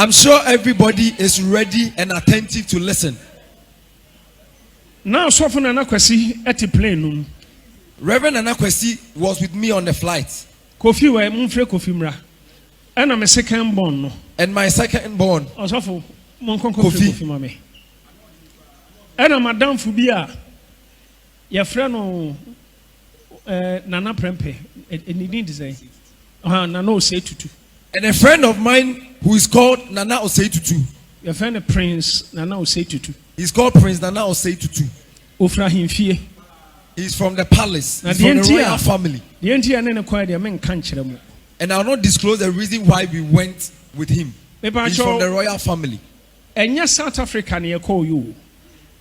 I'm sure everybody is ready and attentive to listen. Now, so far, Nana Kwesi at the plane. Reverend Nana Kwesi was with me on the flight. Kofi wa mumfre Kofi mra. And I'm a second born. And my second born. Also, Kofi mame. And I'm Madame Fubia. Your friend Nana Prempe. And he didn't say. Nana Osei-Tutu. And a friend of mine who is called Nana Osei-Tutu. Your friend Prince Nana Osei-Tutu. He's called Prince Nana Osei-Tutu. Ofra himfie. He's from the palace. He's from the royal family. And I'll not disclose the reason why we went with him. He's from the royal family. And yes, South Africa near call you.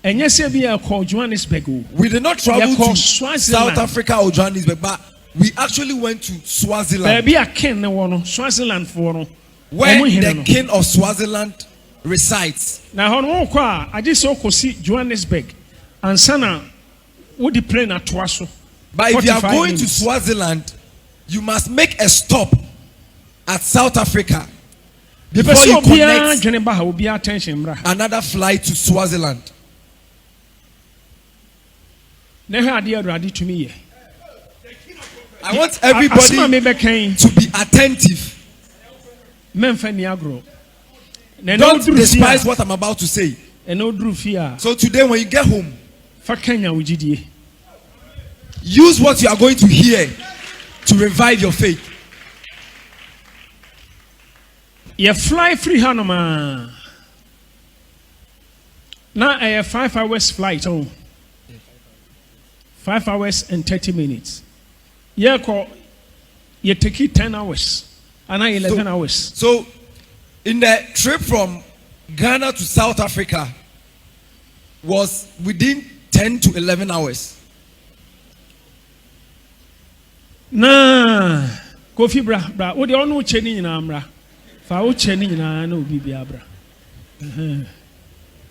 And yes, we are called Johannesburg. We did not travel to South Africa or Johannesburg, but we actually went to Swaziland. Be a king, Swaziland for where the king of Swaziland resides. Now, I just saw Johannesburg and Sana. Would the plane at Twaso? But if you are going to Swaziland, you must make a stop at South Africa before you connect another flight to Swaziland. I want everybody to be attentive. Don't despise what I'm about to say. So today when you get home, use what you are going to hear to revive your faith. You fly free Hanoma. Now a 5 hours flight. 5 hours and 30 minutes. You take it 10 hours. And 11 hours. So in the trip from Ghana to South Africa was within 10 to 11 hours. Nah, Kofi bra. What do you know? Cheni in Amra. Fa cheni in no bibia bra.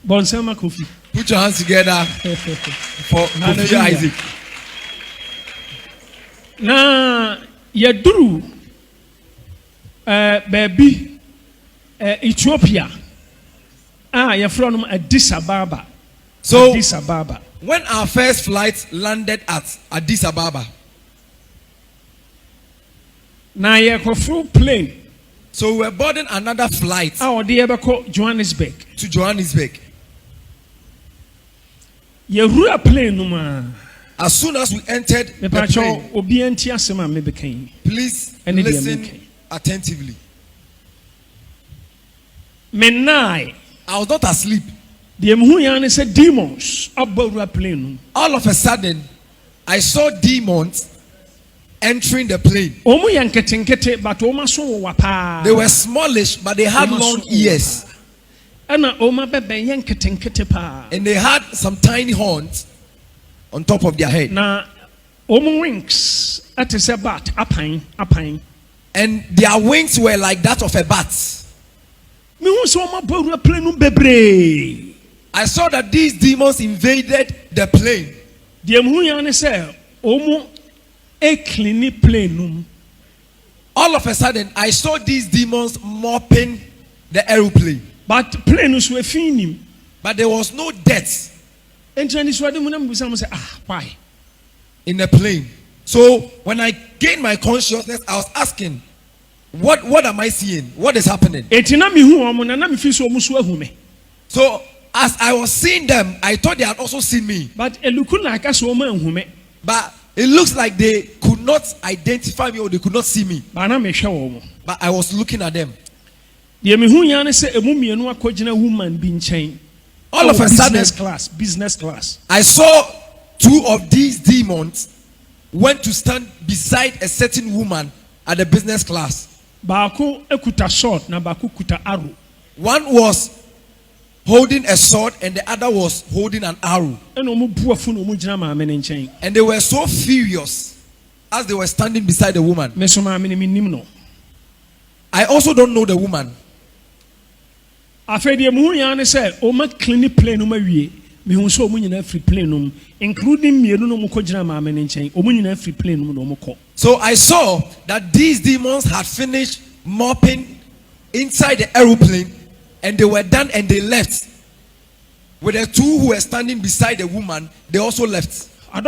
Bonsema Kofi. Put your hands together for Kofi Isaac. Nah, Yaduru, baby, Ethiopia. You're from Addis Ababa. So, Addis Ababa. When our first flight landed at Addis Ababa, now you have a full plane. So we're boarding another flight. Johannesburg. To Johannesburg. You plane no. As soon as we entered the plane, please listen attentively. I was not asleep. Demons. All of a sudden, I saw demons entering the plane. They were smallish, but they had long ears. And they had some tiny horns on top of their head. And their wings were like that of a bat. I saw that these demons invaded the plane. All of a sudden, I saw these demons mopping the aeroplane. But there was no death in the plane. So when I gained my consciousness, I was asking, what am I seeing? What is happening? So as I was seeing them, I thought they had also seen me. But it looks like they could not identify me or they could not see me. But I was looking at them. All of a sudden, business class. I saw two of these demons went to stand beside a certain woman at the business class. One was holding a sword and the other was holding an arrow. And they were so furious as they were standing beside the woman. I also don't know the woman. So I saw that these demons had finished mopping inside the aeroplane And they were done and they left. With the two who were standing beside the woman, they also left. So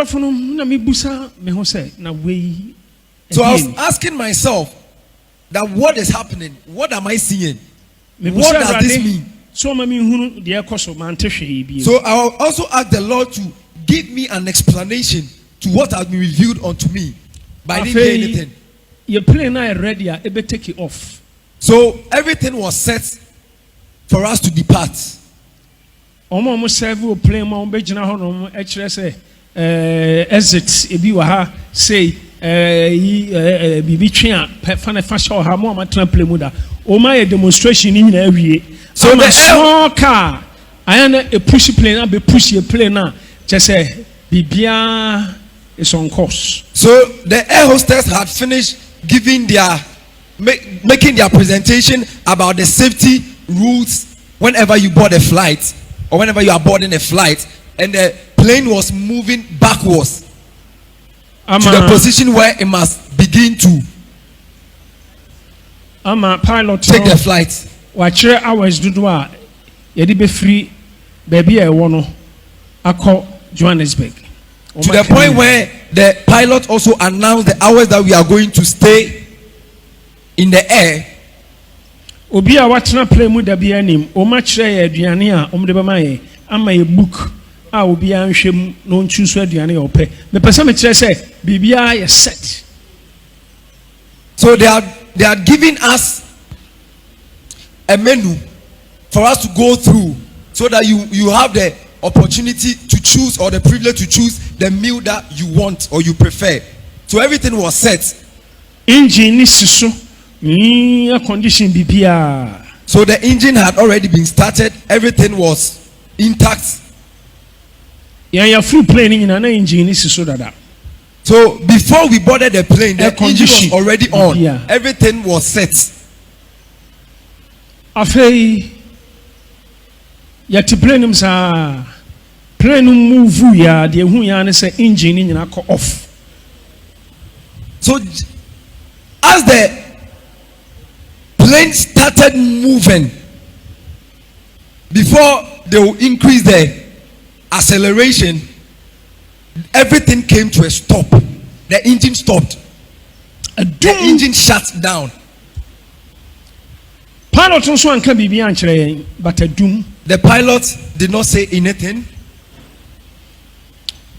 I was asking myself that what is happening? What am I seeing? What does this mean? So I also asked the Lord to give me an explanation to what has been revealed unto me. But I didn't hear anything. Your plane are ready, I better take it off. So everything was set for us to depart. Exit Ebiwaha say demonstration in every so the small car I am a push plane and be push a plane now just say Bibia is on course. So the air hostess had finished giving their making their presentation about the safety rules whenever you board a flight or whenever you are boarding a flight, and the plane was moving backwards to the position where it must begin to pilot take the flight. Watch hours do yedi be free baby I want to Johannesburg. To the point where the pilot also announced the hours that we are going to stay in the air. Obi a watna play mu da bia nim o ma kire aduane a omde be maye ama e book a obi a nhwem no nchu so aduane ope me pese me kire say bibia ye set. So they are giving us a menu for us to go through so that you have the opportunity to choose or the privilege to choose the meal that you want or you prefer. So everything was set. Engine is so condition bibia. So the engine had already been started. Everything was intact. Yeah, free plane in an engine is so that. So before we boarded the plane, the engine was already on. Yeah. Everything was set. Afei yati plane msa plane move ya de hu ya ne say engine nyina ko off. So as the plane started moving, before they will increase the acceleration, everything came to a stop. The engine stopped. The engine shut down. Pilot also anka bibi ankyere but a doom. The pilot did not say anything.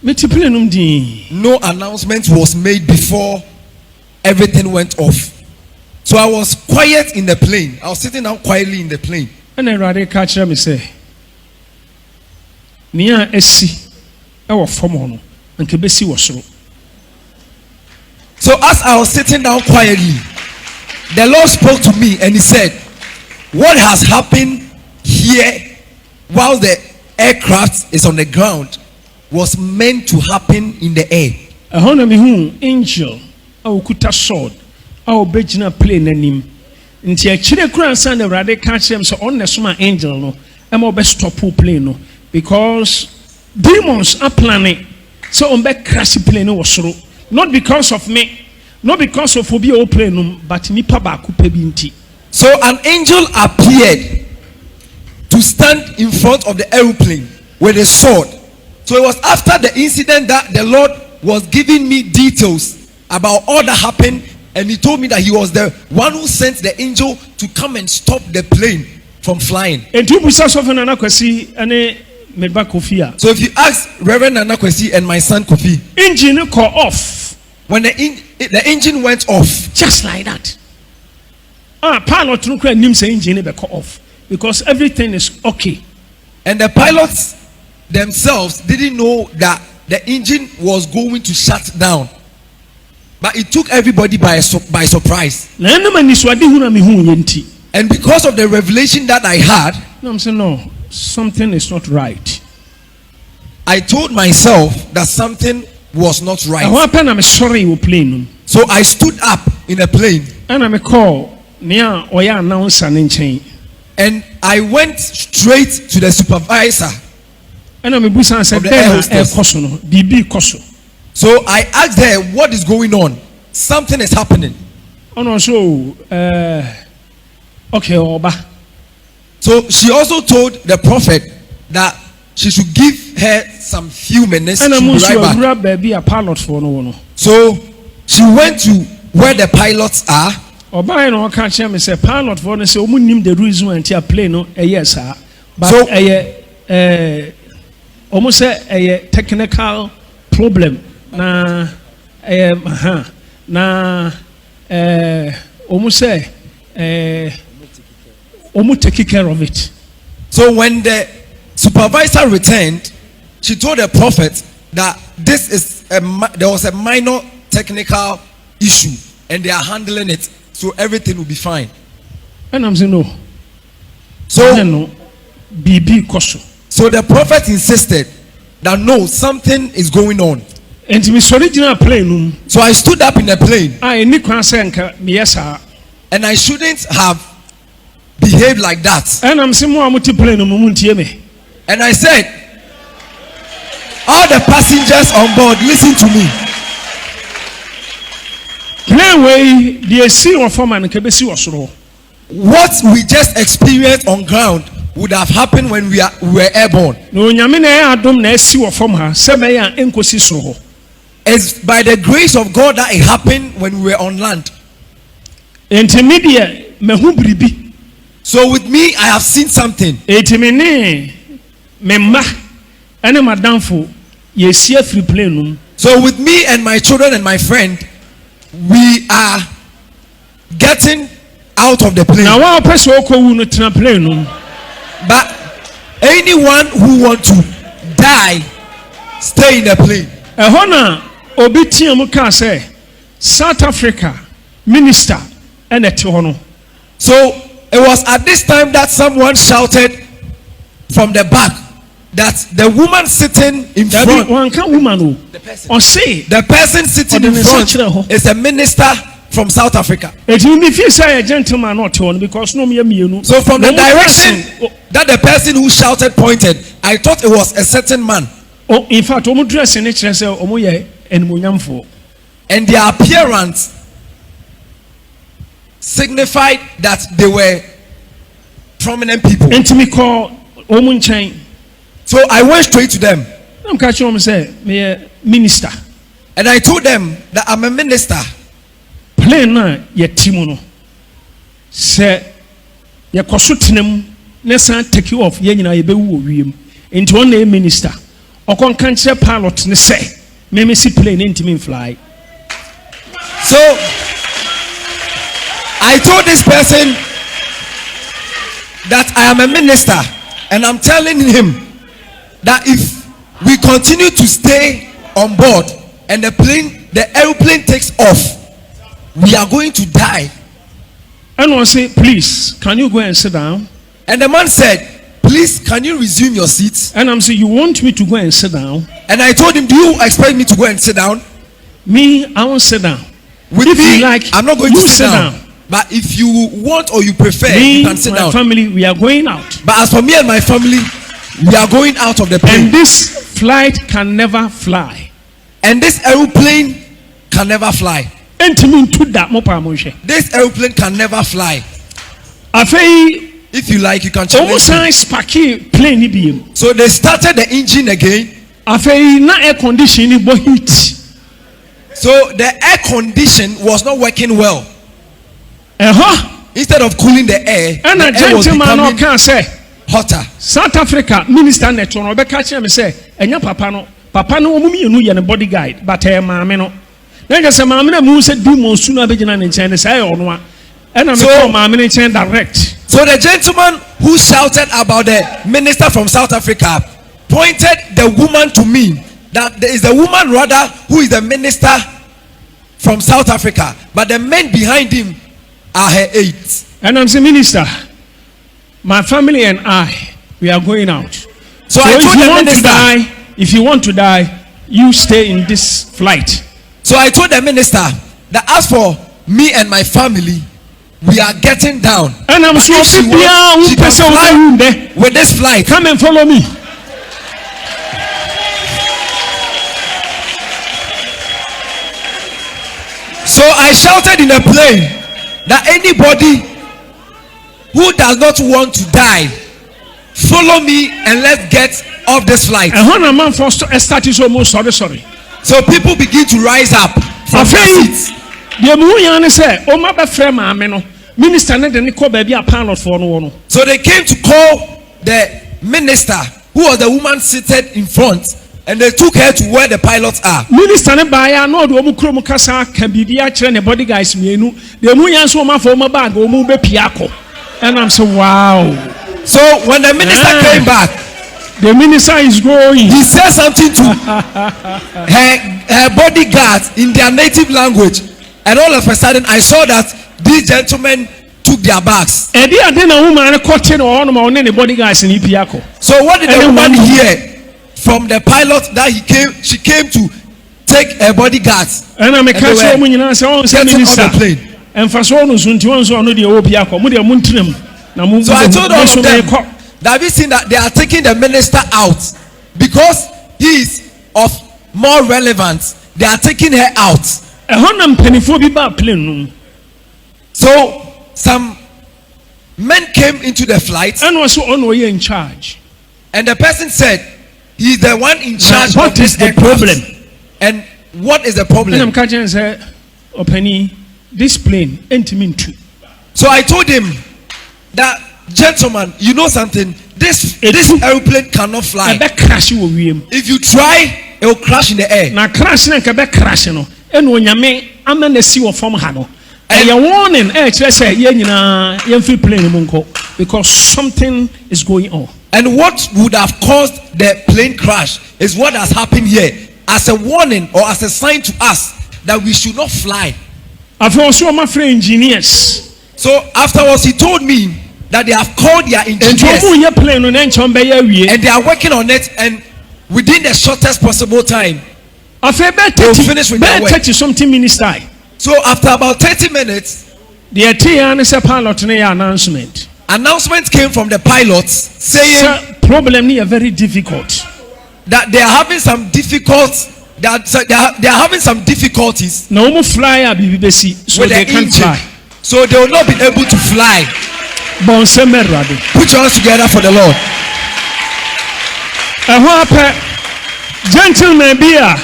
No announcement was made before everything went off. So I was quiet in the plane. I was sitting down quietly in the plane. And then Rade catch me say, Nia esi ewo form and kebesi wasro. So as I was sitting down quietly, the Lord spoke to me and he said, what has happened here while the aircraft is on the ground was meant to happen in the air. A honor me who angel kuta sword begina plane anim nti a kire kura san the Rade catch them so on the suma angel no am be stop plane no because demons are planning so on be crash plane no wasoro not because of me, not because of obi o plane no but nipa ba ku pe binti. So an angel appeared to stand in front of the aeroplane with a sword. So it was after the incident that the Lord was giving me details about all that happened, and he told me that he was the one who sent the angel to come and stop the plane from flying. So if you ask Reverend Nana Kwesi and my son Kofi, engine call off. When the engine went off, just like that. Pilot no cry nim say engine be call off because everything is okay. And the pilots themselves didn't know that the engine was going to shut down. But it took everybody by surprise. And because of the revelation that I had, I'm saying no, something is not right. I told myself that something was not right. So I stood up in a plane. And I went straight to the supervisor. So I asked her, what is going on? Something is happening. Okay, Oba. So she also told the prophet that she should give her some few minutes to be right back. So she went to where the pilots are. Oba no ka che me say pilot for no say omu nim the reason anti a plane no yes sir. But So- omu say technical problem na na omu say omu take care of it. So when the supervisor returned, she told the prophet that this is there was a minor technical issue and they are handling it, so everything will be fine. And I'm saying no. So No BB koso. so the prophet insisted that no, something is going on. And me sorry original plane So I stood up in the plane I ni kwan say nka me yes sir. and I shouldn't have behaved like that. And I'm saying mo amuti plane no mu ntie me. And I said, all the passengers on board, listen to me. Plane way the see or form and kebe si osoro. What we just experienced on ground would have happened when we were airborne. No nyame na ya adom na esi wo form ha se be ya enkosi soro. It's by the grace of God that it happened when we were on land. Intermediate me hu bribi. So with me, I have seen something. Etimene me ma ene madamfo ye si free plane no. So with me and my children and my friend, we are getting out of the plane. Na wa person okowu no tena plane no. But anyone who wants to die, stay in the plane. Ehona na obi tie mu ka say South Africa minister ene te ho no. So it was at this time that someone shouted from the back that the woman sitting in front, One can woman o. person. O say the person sitting in front is a minister from South Africa. it will be feel say a gentleman not on because no me mienu. So from the No direction that the person who shouted pointed, I thought it was a certain man. Oh, in fact, omu dress in nature say omu ye enmunyamfo. And their appearance signified that they were prominent people. Enti me call omu nchen. So I went straight to them I'm catching omu say me minister. and I told them that I'm a minister. Plane na ye timu no. Say ye koso tenam na san take you off ye nyina ye be wu wiem. Enti on na minister. Okon kan kire pilot ne say me si plane enti me fly. So I told this person that I am a minister and I'm telling him that if we continue to stay on board and the airplane takes off, we are going to die. And I say, please, can you go and sit down? And the man said, please, can you resume your seats? And I'm saying, you want me to go and sit down? And I told him, do you expect me to go and sit down? Me, I won't sit down. With If me, you like, I'm not going you to sit down. But if you want or you prefer, Me, you can sit my down. family, we are going out. But as for me and my family, we are going out of the plane. And this flight can never fly. And this aeroplane can never fly. Entimin to that mopa monshe. This aeroplane can never fly. Afei, If you like, you can challenge almost me. nice paki plane ni biem. So they started the engine again. Afei, na air condition ni bo heat. So the air condition was not working well. Instead of cooling the air, And a the air was gentleman no becoming can say, hotter. South Africa minister net on obe catch me say, enya papa no omu mienu ye ne body guide, but maame no. Na je say maame na mu say du monsu na be gina ne nchen ne say ono a. And I'm call maame ne nchen direct. So the gentleman who shouted about the minister from South Africa pointed the woman to me, that there is a woman rather who is the minister from South Africa, but the men behind him are her aides. And I'm saying, minister, my family and I, we are going out. So I told the minister, if you want to die, you stay in this flight. So I told the minister that as for me and my family, we are getting down. And I'm sure she can fly with this flight. Come and follow me. So I shouted in the plane that anybody who does not want to die, follow me and let's get off this flight. So people begin to rise up from their seats. So they came to call the minister, who was the woman seated in front, and they took her to where the pilots are. And I'm saying, wow. So when the minister came back, the minister is going. He said something to her bodyguards in their native language, and all of a sudden I saw that these gentlemen took their bags. So what did the woman hear from the pilot that she came to take her bodyguards? And they were getting on the plane. So I told all of them that have you seen that they are taking the minister out because he is of more relevance. They are taking her out. So some men came into the flight and was in charge. And the person said he is the one in charge. What is the problem? And what is the problem? And I'm say, this plane ain't mean to. So I told him that, gentleman, you know something, this airplane cannot fly. If you try, it will crash in the air. Now crash and crash no. And when you may amen the sea of from Hano. And you're warning, because something is going on. And what would have caused the plane crash is what has happened here, as a warning or as a sign to us that we should not fly. I've also my friend engineers. So afterwards he told me that they have called their engineers and they are working on it, and within the shortest possible time they will finish with their work. So after about 30 minutes, announcement came from the pilots saying problem is very difficult, that they are having some difficulties. They are having some difficulties so with they can't fly. So they will not be able to fly. Put your hands together for the Lord. Gentleman beer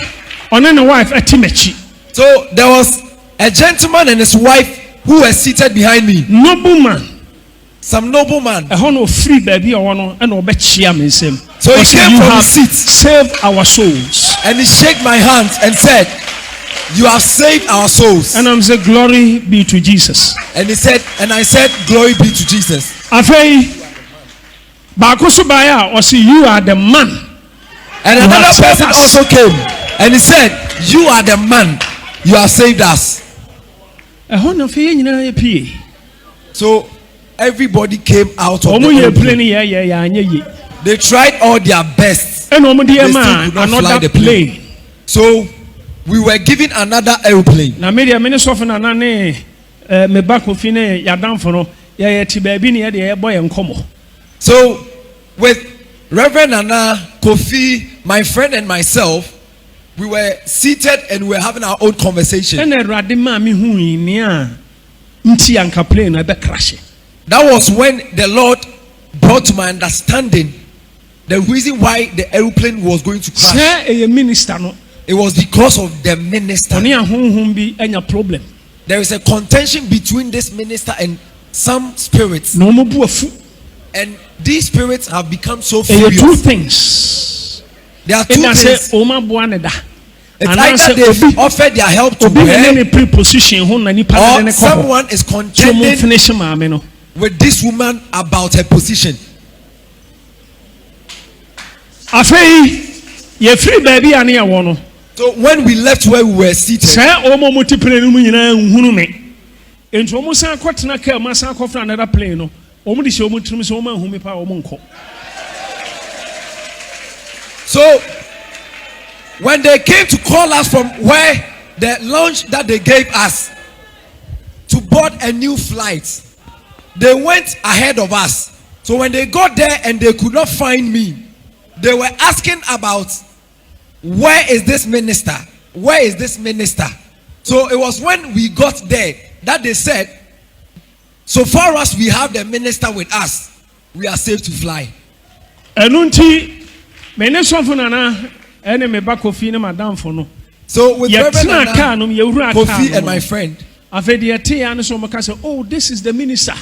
on a wife at Timechi. So there was a gentleman and his wife who were seated behind me. Nobleman. Some nobleman. A honor free baby or one and obechiam in him. So he came from his seat. Save our souls. And he shook my hands and said, you have saved our souls. And I'm saying, glory be to Jesus. And he said, and I said, glory be to Jesus. Afei, Bakosubaya or see you are the man. And another person also came and he said, you are the man. You have saved us. So everybody came out of the plane. They tried all their best. And they still could not fly the plane. So we were given another airplane. Now, media minister of Nane, me back of Fine, Yadam for no, Tibabini, the boy and Como. So with Reverend Anna, Kofi, my friend, and myself, we were seated and we were having our own conversation. And Radimami who in Ntianka plane, I bet crash. That was when the Lord brought to my understanding the reason why the airplane was going to crash. It was because of the minister. There is a contention between this minister and some spirits. And these spirits have become so furious. Two things. There are two things. It's either they offered their help to her, or someone is contending with this woman about her position. So when we left where we were seated, so when they came to call us from where the lounge that they gave us to board a new flight, they went ahead of us. So when they got there and they could not find me, they were asking about, where is this minister? Where is this minister? So it was when we got there that they said, so far as we have the minister with us, we are safe to fly. Enunti menesofo nana ene me ba Kofi ne madam fo no. So with Reverend Nana, Kofi and my friend, oh, this is the minister.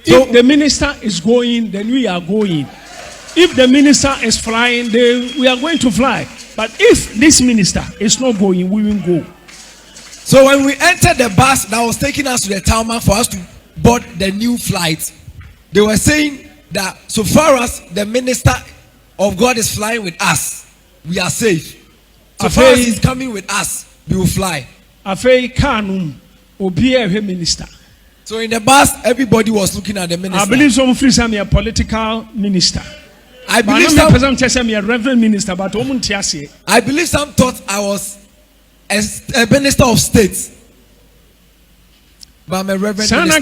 If the minister is going, then we are going. If the minister is flying, then we are going to fly. But if this minister is not going, we will go. So when we entered the bus that was taking us to the tarmac for us to board the new flight, they were saying that so far as the minister of God is flying with us, we are safe. So far as he's coming with us, we will fly. Minister. So in the bus, everybody was looking at the minister. I believe some of you are a political minister. I believe some a reverend minister, but I believe some thought I was a minister of state, but I'm a reverend minister.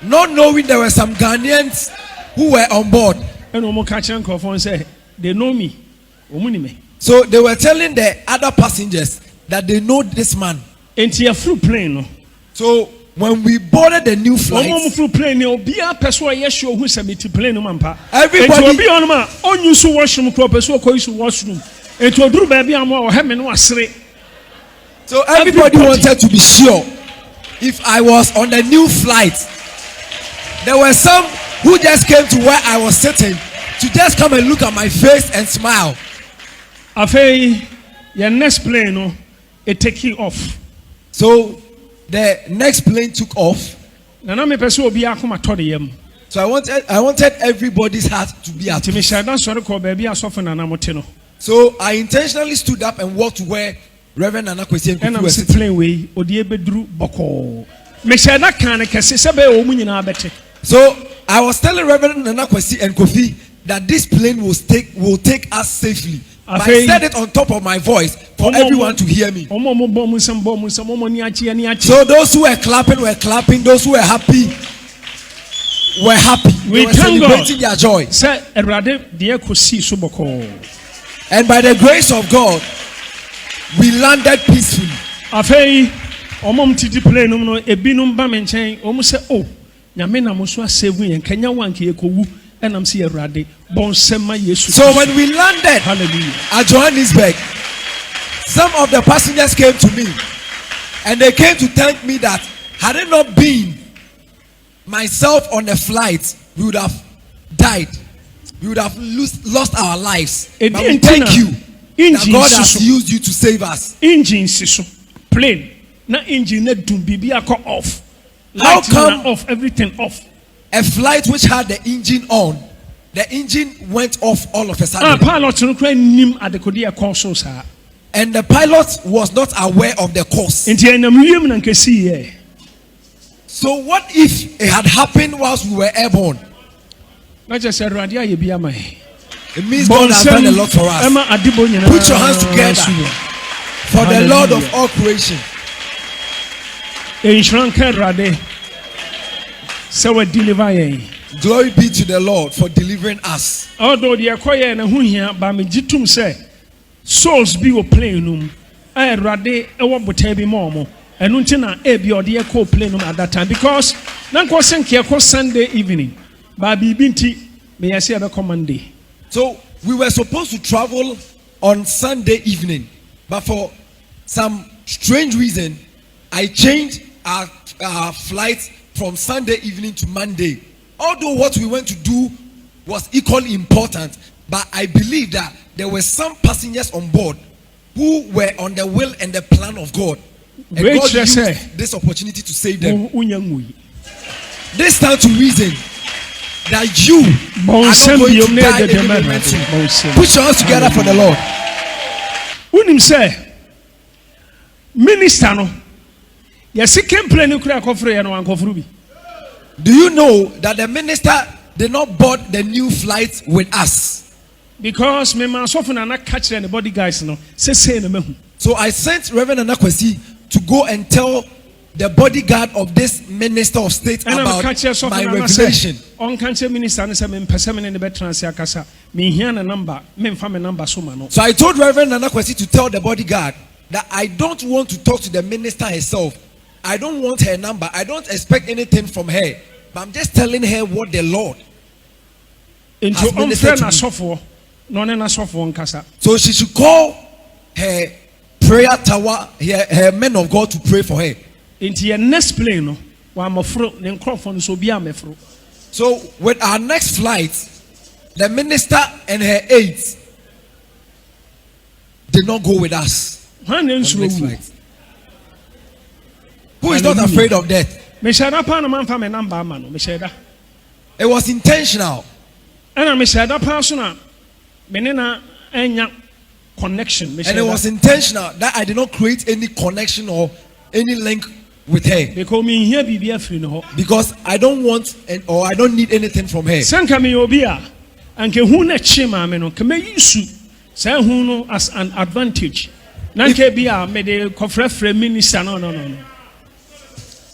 Not knowing there were some Ghanaians who were on board. They know me. So they were telling the other passengers that they know this man. So when we boarded the new flight, so everybody wanted to be sure if I was on the new flight. There were some who just came to where I was sitting to just come and look at my face and smile. Your next plane, it take you off. So the next plane took off. So I wanted everybody's heart to be at peace. So I intentionally stood up and walked to where Reverend Nana Kwesi and Kofi were sitting. So I was telling Reverend Nana Kwesi and Kofi that this plane will take us safely. But I said it on top of my voice for everyone to hear me. So those who were clapping. Those who were happy were happy. They were celebrating their joy. And by the grace of God, we landed peacefully. So when we landed at Johannesburg, some of the passengers came to me and they came to thank me that had it not been myself on the flight, we would have died. We would have lost our lives. But we thank you that God has used you to save us. Plane, na engine off. How come off, everything off? A flight which had the engine on, the engine went off all of a sudden. And the pilot was not aware of the course. So what if it had happened whilst we were airborne? It means God has done a lot for us. Put your hands together for the Lord of all creation. Glory be to the Lord for delivering us. Although the souls be o plane rade be more and untina plane at that time because Sunday evening baby binti may I say a command day. So we were supposed to travel on Sunday evening, but for some strange reason I changed our flight from Sunday evening to Monday. Although what we went to do was equally important, but I believe that there were some passengers on board who were on the will and the plan of God. And God used this opportunity to save them. This time to reason that you are not going to die any moment soon. Put your hands together for the Lord. Unim say, minister no. Do you know that the minister did not board the new flight with us? Because me man so na catch the body guys no say na mehu. So I sent Reverend Nana Kwesi to go and tell the bodyguard of this minister of state about my revelation. On can't minister and say me pese me ne be transia kasa. Me hia na number, me mfa me number so ma no. So I told Reverend Nana Kwesi to tell the bodyguard that I don't want to talk to the minister herself. I don't want her number. I don't expect anything from her. But I'm just telling her what the Lord has ministered to me. So she should call her prayer tower, her men of God to pray for her. So with our next flight, the minister and her aides did not go with us. On the next flight. Who is not afraid of death? It was intentional. Connection. And it was intentional that I did not create any connection or any link with her. Because I don't want or I don't need anything from her. As an advantage. No.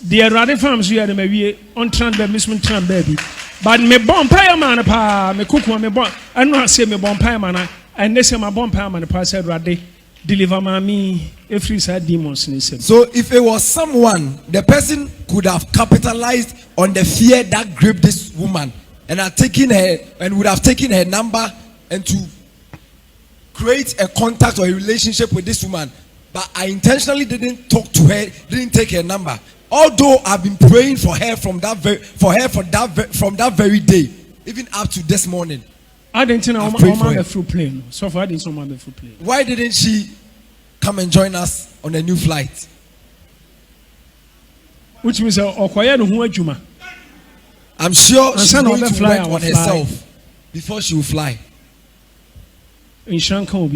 The rather farms we are on transmission baby. But me bonfire man pa me cook me bon I not say me bonfire man and they say my bonfire man pa said rade deliver me every side demons. So if it was someone, the person could have capitalized on the fear that gripped this woman and had taken her and would have taken her number and to create a contact or a relationship with this woman. But I intentionally didn't talk to her, didn't take her number. Although I've been praying for her from that very day, even up to this morning. I didn't know I'm through plane. So far, I didn't know I'm through plane. Why didn't she come and join us on a new flight? Which means I'm sure she's going to work on herself before she will fly. In Shanka